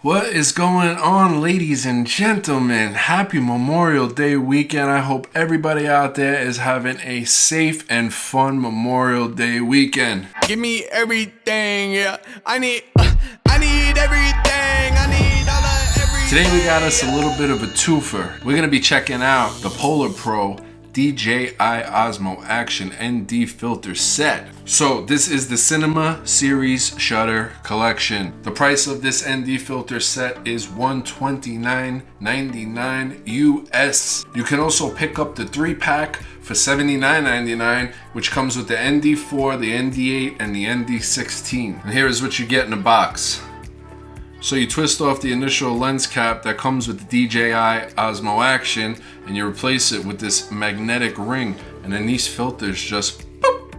What is going on, ladies and gentlemen? Happy Memorial Day weekend. I hope everybody out there is having a safe and fun Memorial Day weekend. Give me everything, yeah. I need everything. I need all of everything. Today we got us a little bit of a twofer. We're gonna be checking out the Polar Pro DJI Osmo Action ND filter set. So this is the Cinema Series Shutter Collection. The price of this ND filter set is $129.99 US. You can also pick up the 3-pack for $79.99, which comes with the ND4, the ND8, and the ND16. And here is what you get in the box. So you twist off the initial lens cap that comes with the DJI Osmo Action and you replace it with this magnetic ring, and then these filters just boop,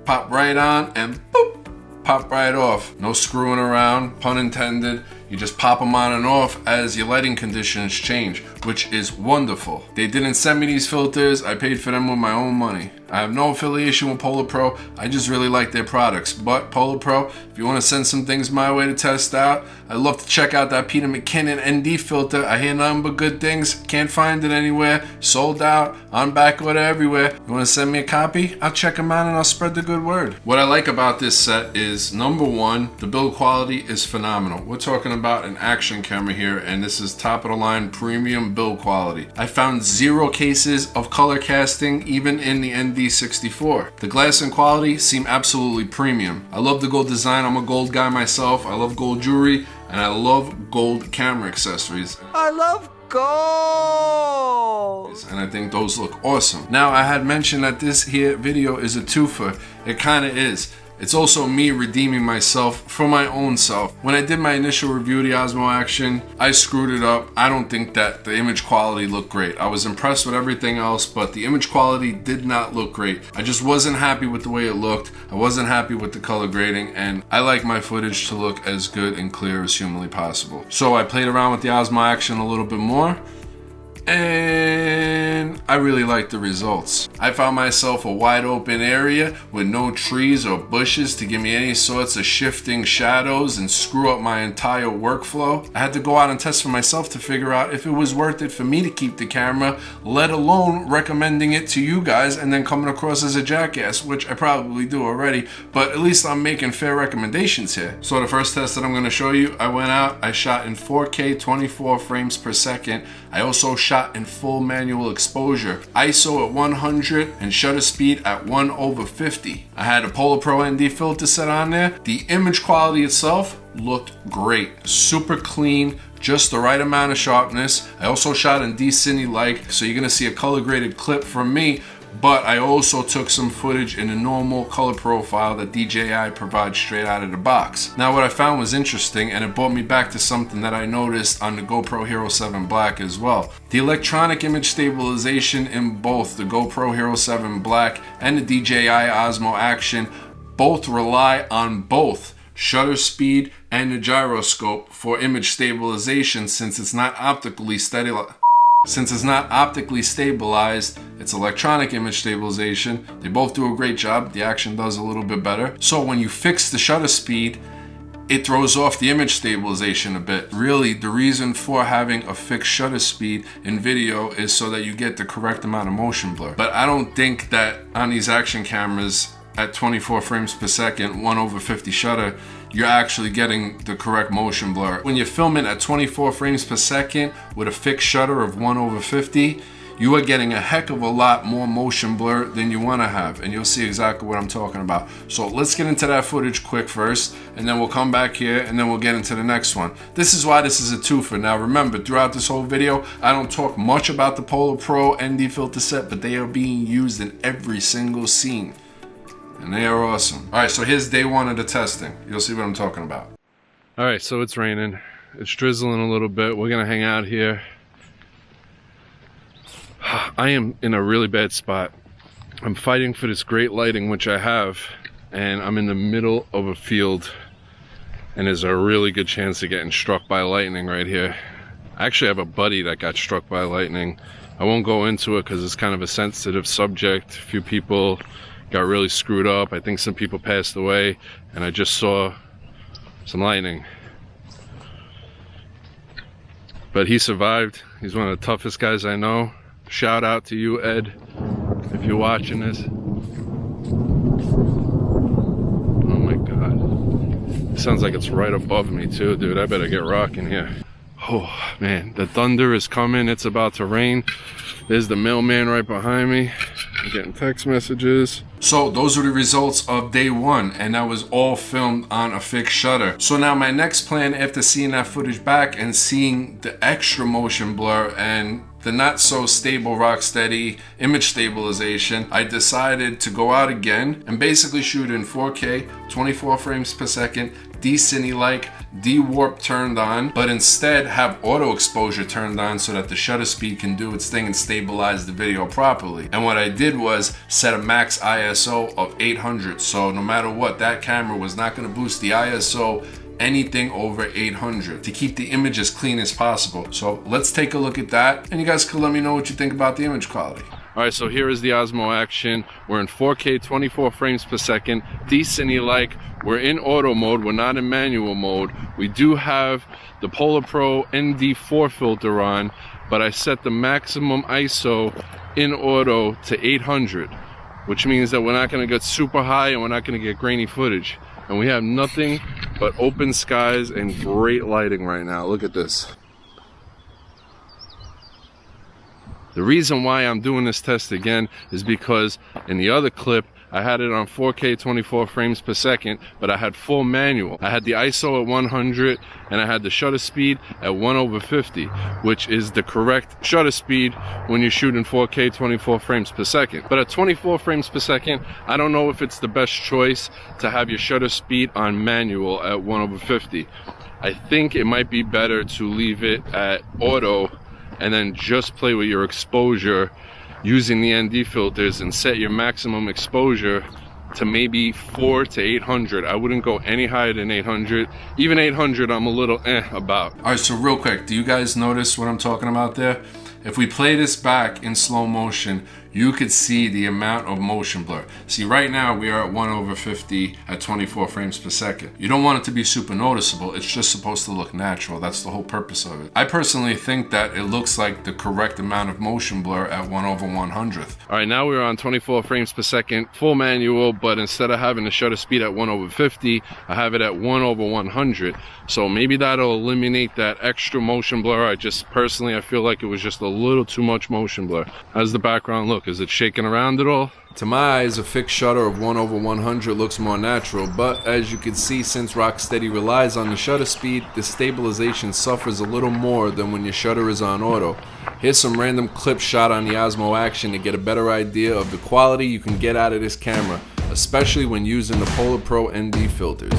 pop right on and boop, pop right off. No screwing around, pun intended. You just pop them on and off as your lighting conditions change, which is wonderful. They didn't send me these filters. I paid for them with my own money. I have no affiliation with Polar Pro. I just really like their products. But Polar Pro, if you want to send some things my way to test out, I'd love to check out that Peter McKinnon ND filter. I hear nothing but good things. Can't find it anywhere. Sold out. On back order everywhere. You want to send me a copy? I'll check them out and I'll spread the good word. What I like about this set is, number one, the build quality is phenomenal. We're talking about an action camera here, and this is top of the line premium build quality. I found 0 cases of color casting even in the ND64. The glass and quality seem absolutely premium. I love the gold design. I'm a gold guy myself. I love gold jewelry and I love gold camera accessories. I love gold. And I think those look awesome. Now, I had mentioned that this here video is a twofer. It kind of is. It's also me redeeming myself for my own self. When I did my initial review of the Osmo Action, I screwed it up. I don't think that the image quality looked great. I was impressed with everything else, but the image quality did not look great. I just wasn't happy with the way it looked. I wasn't happy with the color grading, and I like my footage to look as good and clear as humanly possible. So I played around with the Osmo Action a little bit more, and I really like the results. I found myself a wide open area with no trees or bushes to give me any sorts of shifting shadows and screw up my entire workflow. I had to go out and test for myself to figure out if it was worth it for me to keep the camera, let alone recommending it to you guys and then coming across as a jackass, which I probably do already, but at least I'm making fair recommendations here. So the first test that I'm going to show you, I went out, I shot in 4K 24 frames per second. I also shot in full manual exposure, ISO at 100 and shutter speed at 1/50. I had a Polar Pro ND filter set on there. The image quality itself looked great, super clean, just the right amount of sharpness. I also shot in D-Cine-like, so you're gonna see a color graded clip from me, but I also took some footage in a normal color profile that DJI provides straight out of the box. Now, what I found was interesting, and it brought me back to something that I noticed on the GoPro Hero 7 Black as well. The electronic image stabilization in both the GoPro Hero 7 Black and the DJI Osmo Action both rely on both shutter speed and the gyroscope for image stabilization, since it's not optically stabilized, it's electronic image stabilization. They both do a great job. The Action does a little bit better. So when you fix the shutter speed, it throws off the image stabilization a bit. Really, the reason for having a fixed shutter speed in video is so that you get the correct amount of motion blur. But I don't think that on these action cameras at 24 frames per second, 1/50 shutter, you're actually getting the correct motion blur. When you're filming at 24 frames per second with a fixed shutter of 1/50, you are getting a heck of a lot more motion blur than you want to have, and you'll see exactly what I'm talking about. So let's get into that footage quick first, and then we'll come back here and then we'll get into the next one. This is why this is a twofer. Now remember, throughout this whole video, I don't talk much about the Polar Pro ND filter set, but they are being used in every single scene, and they are awesome. All right, so here's day one of the testing. You'll see what I'm talking about. All right, so it's raining. It's drizzling a little bit. We're gonna hang out here. I am in a really bad spot. I'm fighting for this great lighting, which I have, and I'm in the middle of a field, and there's a really good chance of getting struck by lightning right here. I actually have a buddy that got struck by lightning. I won't go into it because it's kind of a sensitive subject. A few people got really screwed up. I think some people passed away, and I just saw some lightning. But he survived. He's one of the toughest guys I know. Shout out to you, Ed, if you're watching this. Oh my God. It sounds like it's right above me too, dude. I better get rocking here. Oh man, the thunder is coming. It's about to rain. There's the mailman right behind me. I'm getting text messages. So those were the results of day one, and that was all filmed on a fixed shutter. So now my next plan, after seeing that footage back and seeing the extra motion blur and the not so stable Rocksteady image stabilization, I decided to go out again and basically shoot in 4K, 24 frames per second, D-Cine-like, D-Warp turned on, but instead have auto exposure turned on so that the shutter speed can do its thing and stabilize the video properly. And what I did was set a max ISO of 800, so no matter what, that camera was not going to boost the ISO anything over 800 to keep the image as clean as possible. So let's take a look at that, and you guys can let me know what you think about the image quality. All right, so here is the Osmo Action. We're in 4K, 24 frames per second, D-Cine-like. We're in auto mode, we're not in manual mode. We do have the Polar Pro ND4 filter on, but I set the maximum ISO in auto to 800, which means that we're not gonna get super high and we're not gonna get grainy footage. And we have nothing but open skies and great lighting right now. Look at this. The reason why I'm doing this test again is because in the other clip, I had it on 4K 24 frames per second, but I had full manual. I had the ISO at 100 and I had the shutter speed at 1/50, which is the correct shutter speed when you shoot in 4K 24 frames per second. But at 24 frames per second, I don't know if it's the best choice to have your shutter speed on manual at 1/50. I think it might be better to leave it at auto and then just play with your exposure using the ND filters and set your maximum exposure to maybe 400 to 800. I wouldn't go any higher than 800. Even 800 I'm a little about. All right, so real quick, do you guys notice what I'm talking about there? If we play this back in slow motion, you could see the amount of motion blur. See, right now we are at 1/50 at 24 frames per second. You don't want it to be super noticeable. It's just supposed to look natural. That's the whole purpose of it. I personally think that it looks like the correct amount of motion blur at 1/100th. All right, now we're on 24 frames per second, full manual, but instead of having the shutter speed at 1/50, I have it at 1/100. So maybe that'll eliminate that extra motion blur. I feel like it was just a little too much motion blur. How's the background look? Is it shaking around at all? To my eyes, a fixed shutter of 1/100 looks more natural, but as you can see, since Rocksteady relies on the shutter speed, the stabilization suffers a little more than when your shutter is on auto. Here's some random clips shot on the Osmo Action to get a better idea of the quality you can get out of this camera, especially when using the Polar Pro ND filters.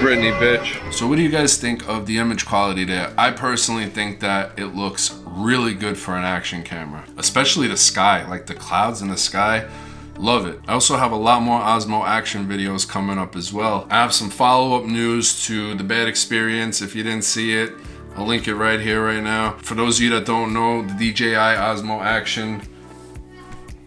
Brittany, bitch. So what do you guys think of the image quality there? I personally think that it looks really good for an action camera, especially the sky, like the clouds in the sky. Love it. I also have a lot more Osmo Action videos coming up as well. I have some follow-up news to the bad experience. If you didn't see it, I'll link it right here, right now. For those of you that don't know, the DJI Osmo Action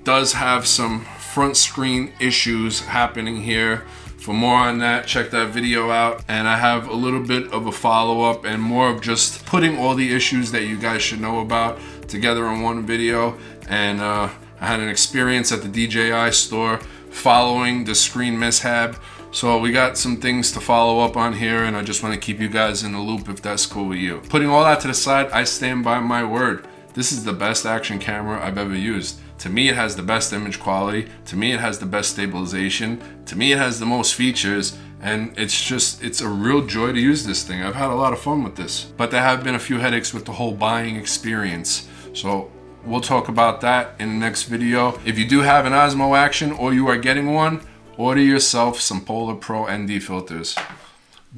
does have some front screen issues happening here. For more on that, check that video out. And I have a little bit of a follow-up and more of just putting all the issues that you guys should know about together in one video. And I had an experience at the DJI store following the screen mishap. So we got some things to follow up on here, and I just want to keep you guys in the loop if that's cool with you. Putting all that to the side, I stand by my word. This is the best action camera I've ever used. To me, it has the best image quality. To me, it has the best stabilization. To me, it has the most features. And it's a real joy to use this thing. I've had a lot of fun with this. But there have been a few headaches with the whole buying experience. So we'll talk about that in the next video. If you do have an Osmo Action or you are getting one, Order yourself some Polar Pro ND filters.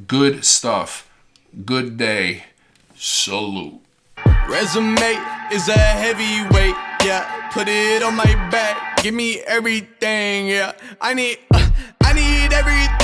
Good stuff. Good day. Salute. Resume is a heavyweight, yeah. Put it on my back, give me everything, yeah. I need everything.